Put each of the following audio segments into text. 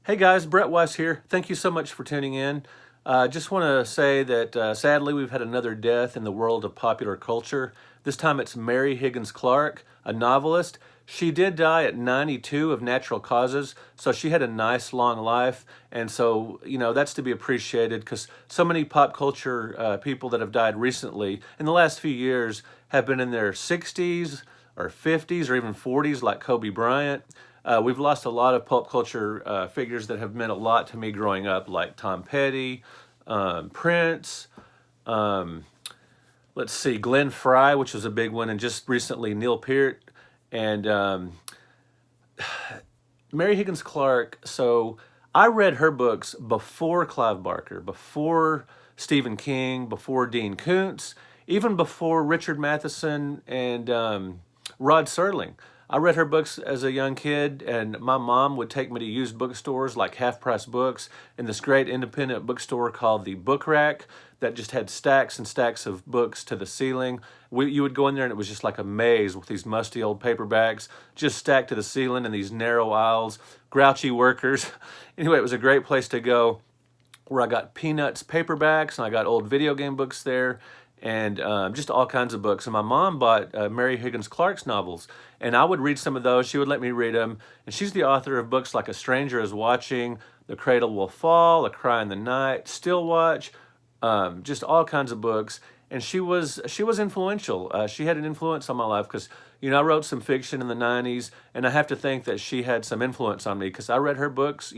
Hey guys, Brett Weiss here. Thank you so much for tuning in. Just want to say that sadly we've had another death in the world of popular culture. This time it's Mary Higgins Clark, a novelist. She did die at 92 of natural causes, so she had a nice long life. And so, that's to be appreciated because so many pop culture people that have died recently in the last few years have been in their 60s or 50s or even 40s, like Kobe Bryant. We've lost a lot of pop culture figures that have meant a lot to me growing up, like Tom Petty, Prince, um, let's see, Glenn Fry, which was a big one, and just recently Neil Peart, and Mary Higgins Clark. So I read her books before Clive Barker, before Stephen King, before Dean Koontz, even before Richard Matheson and Rod Serling. I read her books as a young kid, and my mom would take me to used bookstores like Half Price Books and this great independent bookstore called the Book Rack that just had stacks and stacks of books to the ceiling. You would go in there and it was just like a maze with these musty old paperbacks just stacked to the ceiling in these narrow aisles, grouchy workers. Anyway, it was a great place to go where I got Peanuts paperbacks and I got old video game books there and just all kinds of books. And my mom bought Mary Higgins Clark's novels, and I would read some of those. She would let me read them. And she's the author of books like A Stranger is Watching, The Cradle Will Fall, A Cry in the Night, Still Watch, just all kinds of books. And she was influential. She had an influence on my life because, I wrote some fiction in the 90s, and I have to think that she had some influence on me because I read her books,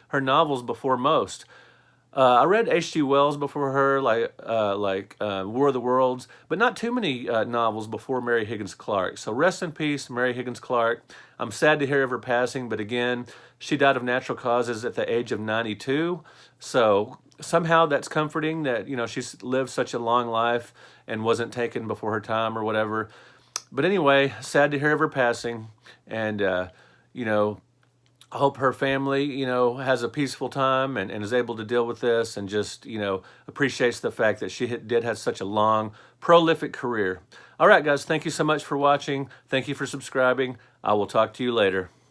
her novels before most. I read H.G. Wells before her, like War of the Worlds, but not too many novels before Mary Higgins Clark. So rest in peace, Mary Higgins Clark. I'm sad to hear of her passing, but again, she died of natural causes at the age of 92. So somehow that's comforting that, she's lived such a long life and wasn't taken before her time or whatever. But anyway, sad to hear of her passing, and, I hope her family, has a peaceful time and is able to deal with this and just, appreciates the fact that she did have such a long, prolific career. All right, guys, thank you so much for watching. Thank you for subscribing. I will talk to you later.